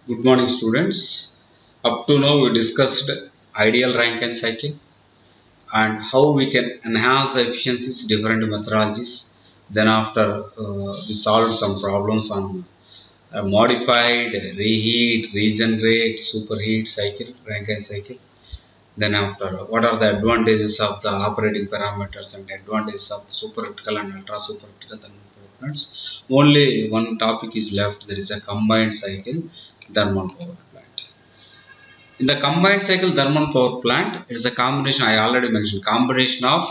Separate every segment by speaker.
Speaker 1: Good morning, students. Up to now, we discussed ideal Rankine cycle and how we can enhance the efficiencies different methodologies. Then, after we solved some problems on modified reheat, regenerate, superheat cycle, Rankine cycle. Then, after what are the advantages of the operating parameters and advantages of supercritical and ultra supercritical thermal power plants. Only one topic is left. There is a combined cycle thermal power plant. In the combined cycle thermal power plant, it is a combination, I already mentioned, combination of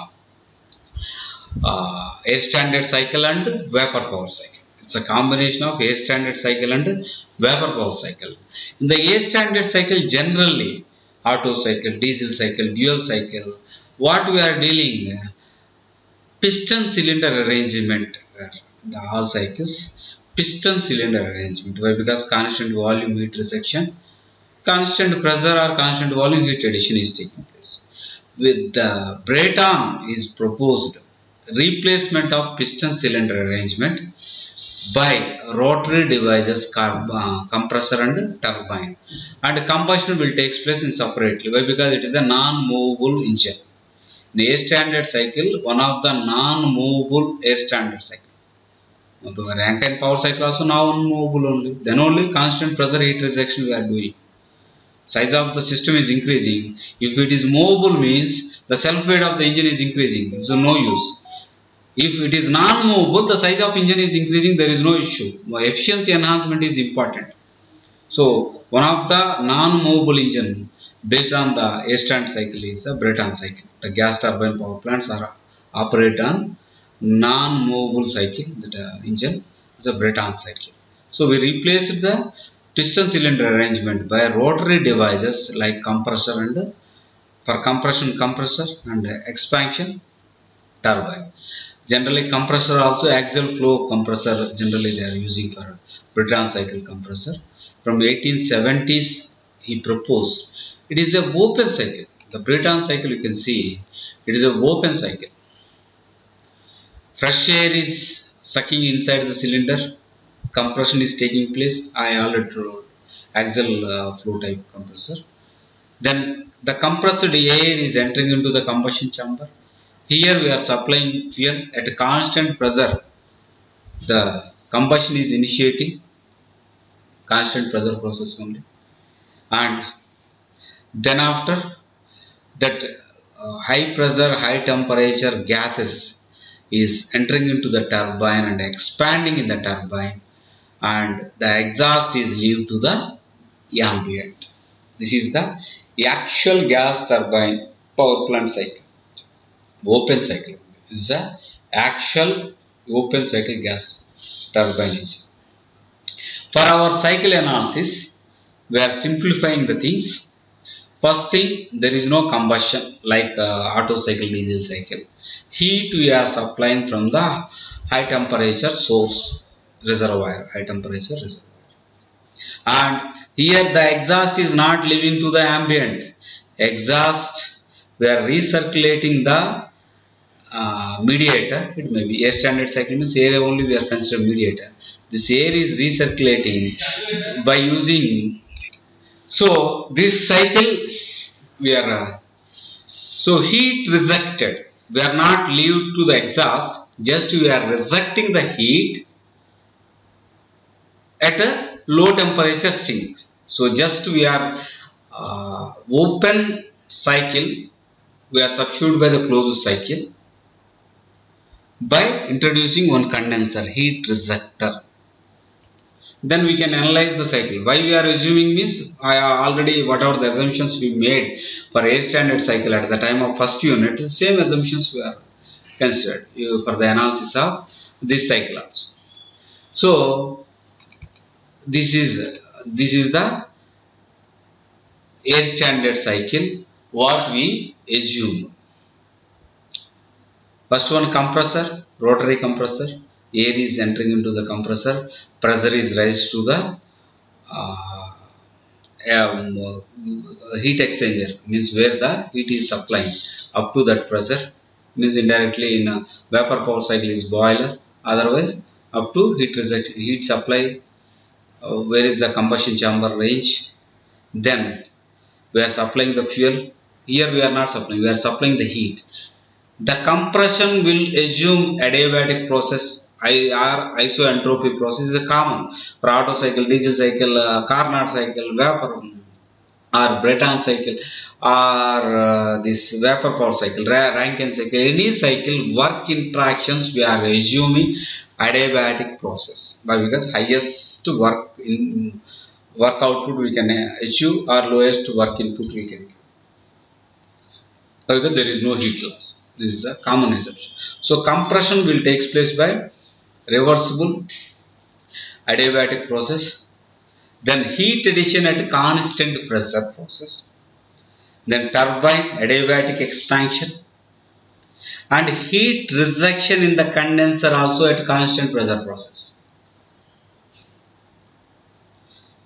Speaker 1: air standard cycle and vapor power cycle. It's a combination of air standard cycle and vapor power cycle. In the air standard cycle, generally, Otto cycle, diesel cycle, dual cycle, what we are dealing, piston cylinder arrangement, the all cycles, piston cylinder arrangement. Why? Because constant volume heat rejection, constant pressure or constant volume heat addition is taking place. With the Brayton is proposed replacement of piston cylinder arrangement by rotary devices, compressor and turbine, and combustion will take place in separately. Why? Because it is a non-movable engine. In air standard cycle, one of the non-movable air standard cycle. The Rankine power cycle also non-movable only. Then only constant pressure heat rejection we are doing. Size of the system is increasing. If it is movable means the self weight of the engine is increasing, so no use. If it is non-movable, the size of engine is increasing, there is no issue. Efficiency enhancement is important. So one of the non-movable engine based on the air standard cycle is the Brayton cycle. The gas turbine power plants are operate on non-movable cycle. That engine is a Brayton cycle. So we replaced the piston cylinder arrangement by rotary devices like compressor and for compression compressor and expansion turbine. Generally compressor also axial flow compressor generally they are using for Brayton cycle compressor. From 1870s he proposed. It is a open cycle. The Brayton cycle you can see it is a open cycle. Fresh air is sucking inside the cylinder. Compression is taking place. I already told axial flow type compressor. Then the compressed air is entering into the combustion chamber. Here we are supplying fuel at a constant pressure. The combustion is initiating, constant pressure process only, and then after that high pressure, high temperature gases is entering into the turbine and expanding in the turbine, and the exhaust is leave to the ambient. This is the actual gas turbine power plant cycle, open cycle. This is the actual open cycle gas turbine engine. For our cycle analysis, we are simplifying the things. First thing, there is no combustion like Otto cycle, diesel cycle. Heat we are supplying from the high temperature source reservoir, high temperature reservoir. And here the exhaust is not leaving to the ambient. Exhaust, we are recirculating the mediator. It may be air standard cycle means air only we are considering mediator. This air is recirculating by using. So this cycle we are so heat rejected. We are not leave to the exhaust. Just we are rejecting the heat at a low temperature sink. So just we are open cycle. We are substituted by the closed cycle by introducing one condenser heat rejector. Then we can analyze the cycle. Why we are assuming means I already whatever the assumptions we made for air standard cycle at the time of first unit, same assumptions we are considered for the analysis of this cycle also. So this is the air standard cycle what we assume. First one compressor, rotary compressor. Air is entering into the compressor. Pressure is raised to the heat exchanger, means where the heat is supplying up to that pressure, means indirectly in a vapor power cycle is boiler, otherwise up to heat supply where is the combustion chamber range. Then we are supplying the fuel. Here we are not supplying, we are supplying the heat. The compression will assume adiabatic process or isoentropy process is a common for Otto cycle, diesel cycle, Carnot cycle, vapor or Brayton cycle or this vapor power cycle, Rankine cycle, any cycle work interactions we are assuming adiabatic process. Why? Because highest work output we can achieve or lowest work input we can give. Because there is no heat loss. This is a common assumption. So compression will take place by reversible adiabatic process. Then heat addition at constant pressure process. Then turbine adiabatic expansion. And heat rejection in the condenser also at constant pressure process.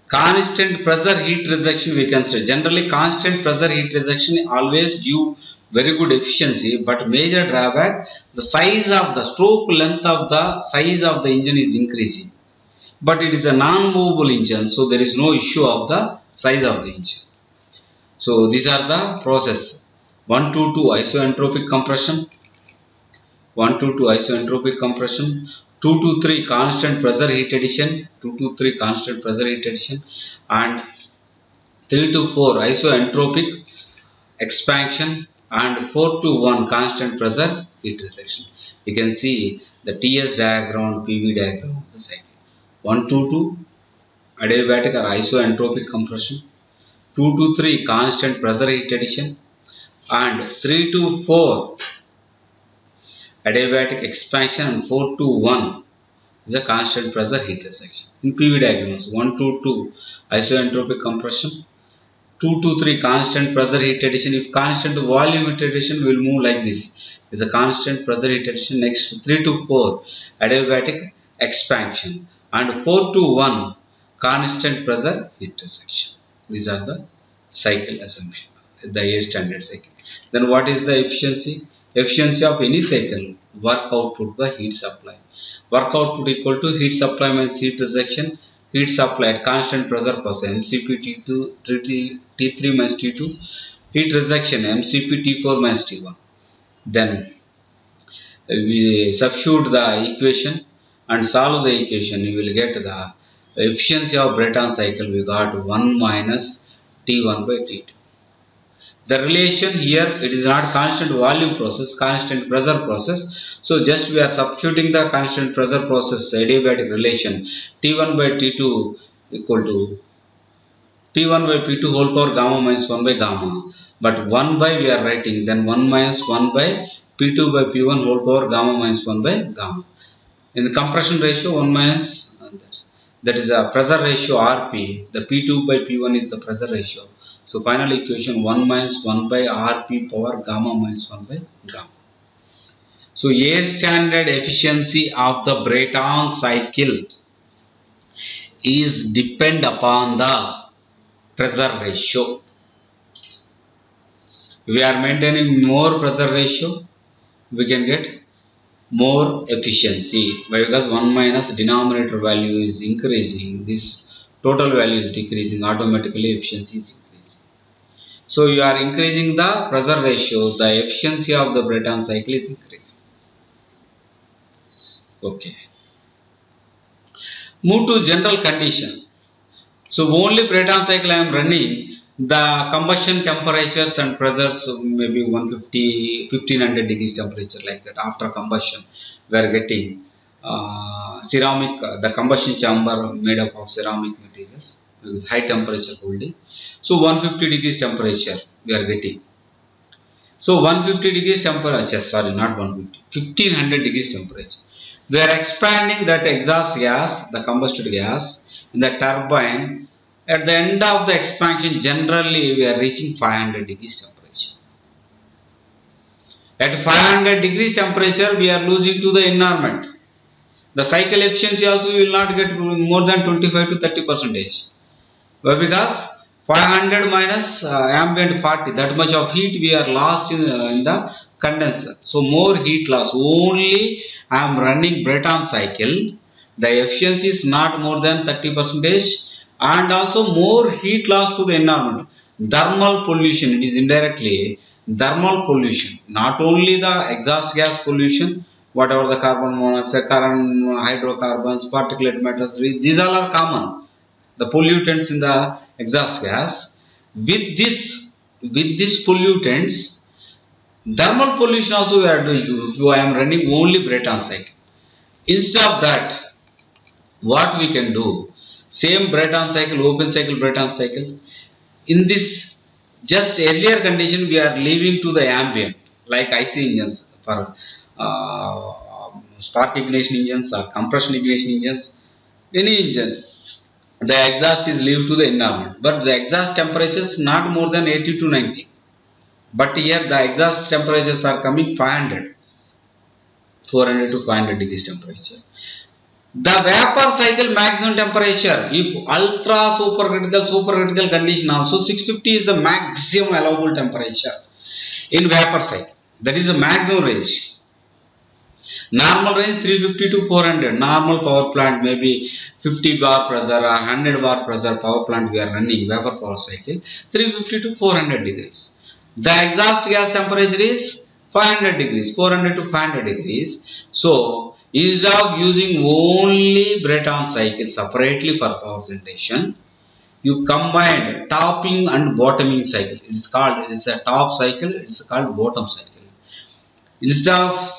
Speaker 1: Constant pressure heat rejection we consider. Generally constant pressure heat rejection always give very good efficiency, but major drawback, the size of the stroke length of the size of the engine is increasing. But it is a non-movable engine, so there is no issue of the size of the engine. So these are the process. 122 isoentropic compression, 122 isoentropic compression, 223 constant pressure heat addition, 223 constant pressure heat addition, and 324 isoentropic expansion, and 421 constant pressure heat rejection. You can see the TS diagram, PV diagram of the cycle. 122 adiabatic or isoentropic compression, 223 constant pressure heat addition, and 324 adiabatic expansion, and 421 is a constant pressure heat rejection. In PV diagrams, 122 isoentropic compression, 223 constant pressure heat addition. If constant volume heat addition will move like this, is a constant pressure heat addition. Next 324 adiabatic expansion, and 421 constant pressure heat rejection. These are the cycle assumption, the A standard cycle. Then what is the efficiency? Efficiency of any cycle, work output by heat supply. Work output equal to heat supply minus heat rejection. Heat supply at constant pressure process MCP T2 T3 minus T2. Heat rejection MCP T4 minus T1. Then we substitute the equation and solve the equation. You will get the efficiency of Brayton cycle. We got 1 minus T1 by T2. The relation here, it is not constant volume process, constant pressure process. So just we are substituting the constant pressure process adiabatic relation T1 by T2 equal to P1 by P2 whole power gamma minus 1 by gamma. But 1 by we are writing, then 1 minus 1 by P2 by P1 whole power gamma minus 1 by gamma. In the compression ratio, 1 minus, that is a pressure ratio RP. The P2 by P1 is the pressure ratio. So final equation 1 minus 1 by Rp power gamma minus 1 by gamma. So air standard efficiency of the Brayton cycle is depend upon the pressure ratio. We are maintaining more pressure ratio, we can get more efficiency. Why? Because 1 minus denominator value is increasing, this total value is decreasing, automatically efficiency is increasing. So you are increasing the pressure ratio, the efficiency of the Brayton cycle is increasing. Okay. Move to general condition. So only Brayton cycle I am running, the combustion temperatures and pressures maybe 150, 1500 degrees temperature like that. After combustion we are getting ceramic, the combustion chamber made up of ceramic materials. Because high temperature holding. So 150 degrees temperature we are getting. So 150 degrees temperature, sorry, not 150, 1500 degrees temperature. We are expanding that exhaust gas, the combusted gas in the turbine. At the end of the expansion, generally we are reaching 500 degrees temperature. At 500 degrees temperature, we are losing to the environment. The cycle efficiency also will not get more than 25 to 30%. Why? Because 500 minus ambient 40, that much of heat we are lost in the condenser. So more heat loss. Only I am running Brayton cycle The efficiency is not more than 30%, and also more heat loss to the environment. Thermal pollution, it is indirectly thermal pollution, not only the exhaust gas pollution, whatever the carbon monoxide, carbon, hydrocarbons, particulate matters, these all are common. The pollutants in the exhaust gas. With this pollutants, thermal pollution also we are doing. If I am running only Brayton cycle. Instead of that, what we can do, same Brayton cycle, open cycle, Brayton cycle. In this just earlier condition, we are leaving to the ambient, like IC engines for spark ignition engines or compression ignition engines, any engine. The exhaust is leave to the environment, but the exhaust temperatures not more than 80 to 90. But here the exhaust temperatures are coming 500, 400 to 500 degrees temperature. The vapor cycle maximum temperature, if ultra supercritical condition also, 650 is the maximum allowable temperature in vapor cycle. That is the maximum range. Normal range 350 to 400. Normal power plant maybe 50 bar pressure or 100 bar pressure power plant we are running vapor power cycle, 350 to 400 degrees. The exhaust gas temperature is 500 degrees, 400 to 500 degrees. So instead of using only Brayton cycle separately for power generation, you combine topping and bottoming cycle. It's a top cycle, it's called bottom cycle. Instead of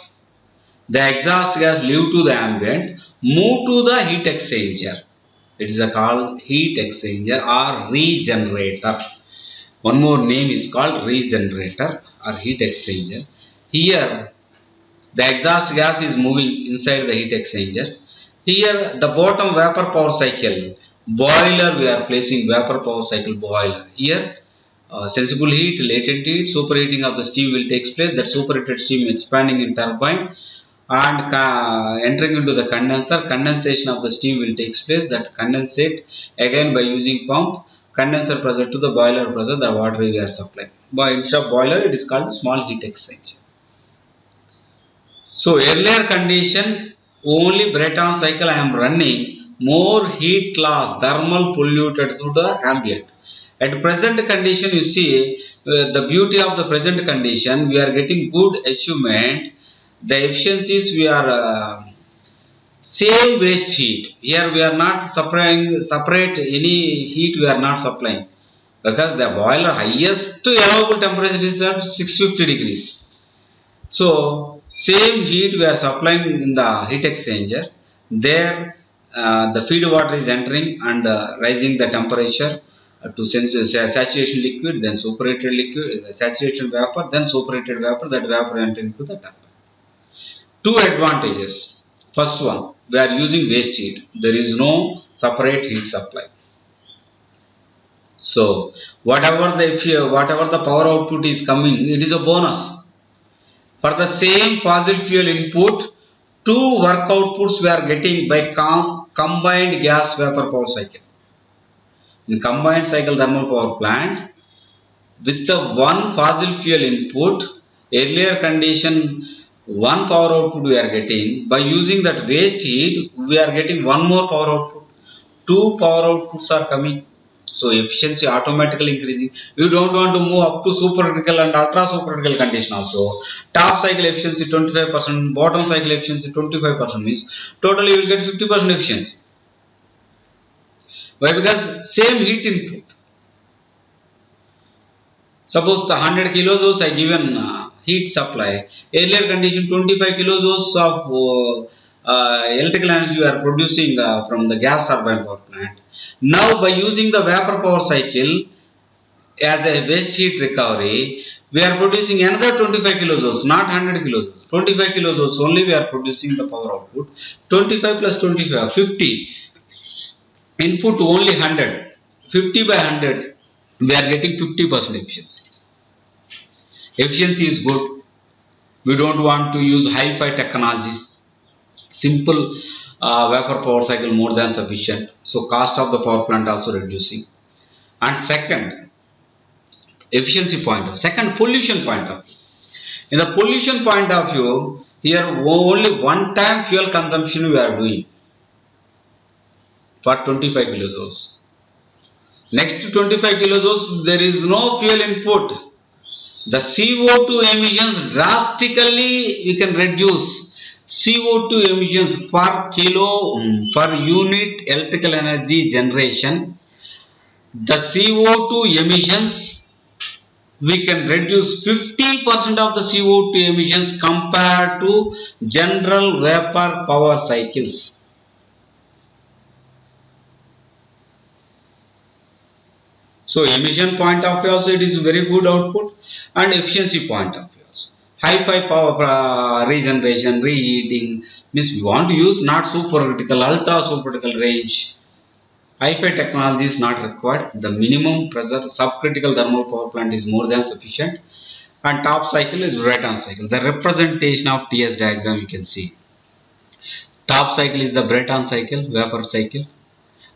Speaker 1: the exhaust gas leave to the ambient, move to the heat exchanger. It is called heat exchanger or regenerator. One more name is called regenerator or heat exchanger. Here the exhaust gas is moving inside the heat exchanger. Here the bottom vapor power cycle boiler, we are placing vapor power cycle boiler. Here sensible heat, latent heat, superheating of the steam will take place. That superheated steam expanding in turbine and entering into the condenser. Condensation of the steam will take place. That condensate again by using pump, condenser pressure to the boiler pressure, the water we are supplying. By instead of boiler, it is called small heat exchanger. So earlier condition, only Brayton cycle I am running, more heat loss, thermal polluted through the ambient. At present condition, you see the beauty of the present condition, we are getting good achievement. The efficiencies we are same waste heat. Here we are not supplying separate any heat, we are not supplying because the boiler highest allowable temperature is at 650 degrees. So same heat we are supplying in the heat exchanger. There the feed water is entering and rising the temperature to saturation liquid, then superheated liquid, saturation vapor, then superheated vapor. That vapor entering to the turbine. Two advantages. First one, we are using waste heat. There is no separate heat supply. So whatever the power output is coming, it is a bonus. For the same fossil fuel input, two work outputs we are getting by combined gas vapor power cycle. In combined cycle thermal power plant, with the one fossil fuel input, earlier condition one power output we are getting. By using that waste heat, we are getting one more power output. Two power outputs are coming. So efficiency automatically increasing. You don't want to move up to supercritical and ultra supercritical condition also. Top cycle efficiency 25%, bottom cycle efficiency 25% means totally you will get 50% efficiency. Why? Because same heat input. Suppose the 100 kilojoules I given heat supply. Earlier condition 25 kilojoules of electrical energy we are producing from the gas turbine power plant. Now by using the vapor power cycle as a waste heat recovery, we are producing another 25 kilojoules, not 100 kilojoules. 25 kilojoules only we are producing the power output. 25 plus 25, 50. Input only 100. 50 by 100, we are getting 50% efficiency. Efficiency is good. We don't want to use hi-fi technologies. Simple vapor power cycle more than sufficient. So cost of the power plant also reducing. And second, efficiency point of view. Second, pollution point of view. In the pollution point of view, here only one time fuel consumption we are doing. for 25 kilojoules. Next to 25 kilojoules, there is no fuel input. The CO2 emissions drastically we can reduce. CO2 emissions per kilo per unit electrical energy generation. The CO2 emissions we can reduce 50% of the CO2 emissions compared to general vapor power cycles. So emission point of view also it is very good output, and efficiency point of view also. High-fi power regeneration, reheating means we want to use not supercritical, ultra supercritical range. High-fi technology is not required. The minimum pressure subcritical thermal power plant is more than sufficient, and top cycle is Brayton cycle. The representation of TS diagram you can see. Top cycle is the Brayton cycle, vapor cycle,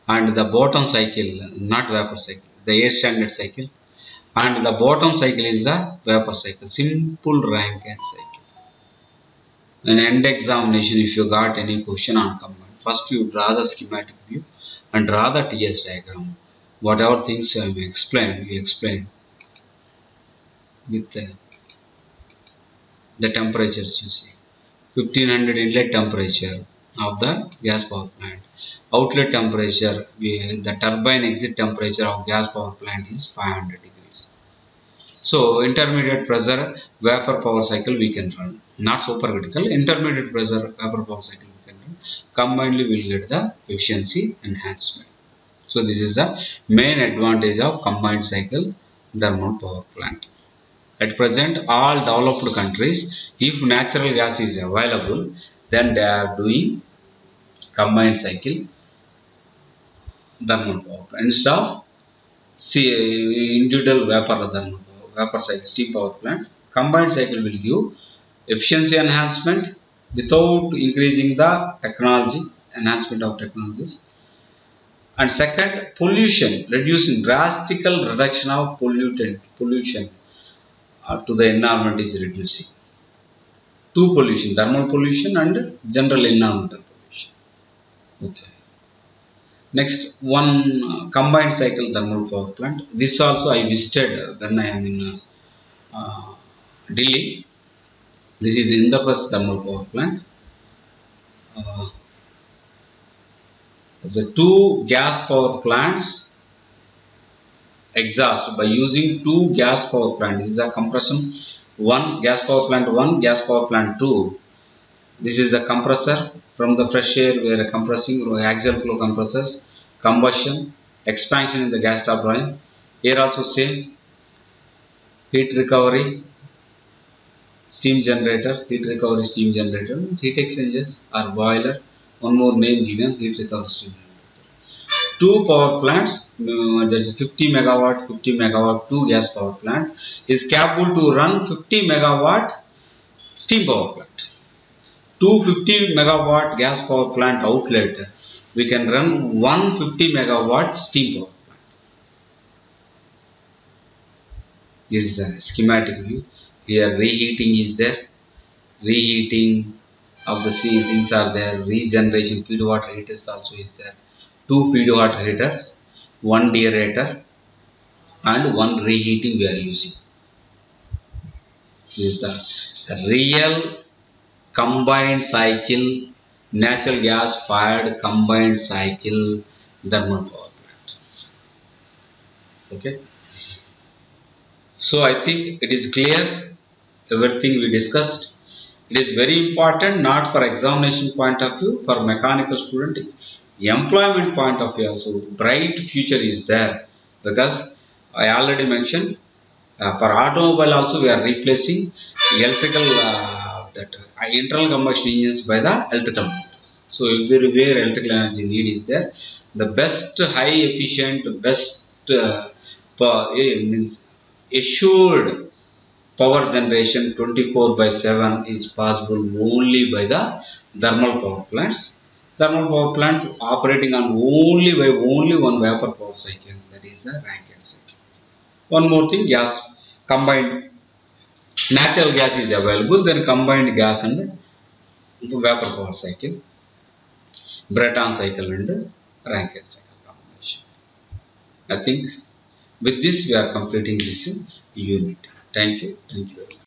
Speaker 1: and the bottom cycle, not vapor cycle, the air standard cycle, and the bottom cycle is the vapor cycle, simple Rankine cycle. In end examination, if you got any question on combined, first you draw the schematic view and draw the TS diagram. Whatever things I will explain, you explain with the temperatures you see. 1500 inlet temperature of the gas power plant. Outlet temperature, the turbine exit temperature of gas power plant is 500 degrees. So intermediate pressure vapor power cycle we can run, not supercritical. Intermediate pressure vapor power cycle we can run. Combinedly we will get the efficiency enhancement. So this is the main advantage of combined cycle thermal power plant. At present, all developed countries, if natural gas is available, then they are doing combined cycle thermal power plant instead of individual vapor cycle steam power plant. Combined cycle will give efficiency enhancement without increasing the technology, enhancement of technologies. And second, pollution, reducing drastical reduction of pollution to the environment is reducing. Two pollution, thermal pollution and general environmental pollution. Okay. Next one, combined cycle thermal power plant. This also I visited when I am in Delhi. This is Indraprasth thermal power plant. The two gas power plants exhaust by using two gas power plant. This is a compression. One gas power plant 1, gas power plant 2. This is the compressor. From the fresh air we are compressing axial flow compressors, combustion, expansion in the gas turbine. Here also same, heat recovery, steam generator, heat recovery steam generator means heat exchangers or boiler. One more name given, heat recovery steam generator. Two power plants, there's 50 megawatt, 50 megawatt, two gas power plant is capable to run 50 megawatt steam power plant. 250 megawatt gas power plant outlet, we can run 150 megawatt steam power plant. This is a schematic view. Here reheating is there, reheating of the sea things are there, regeneration feed water heaters also is there. Two feed water heaters, one deaerator and one reheating we are using. This is the real combined cycle, natural gas fired combined cycle thermal power plant. Okay. So I think it is clear everything we discussed. It is very important not for examination point of view, for mechanical student, employment point of view also bright future is there, because I already mentioned for automobile also we are replacing electrical internal combustion engines by the electrical motors. So everywhere electrical energy need is there. The best high efficient, best means assured power generation 24/7 is possible only by the thermal power plants. Thermal power plant operating on only one vapor power cycle, that is the Rankine cycle. One more thing, gas combined, natural gas is available, then combined gas and vapor power cycle, Brayton cycle and Rankine cycle combination. I think with this we are completing this unit. Thank you. Thank you very much.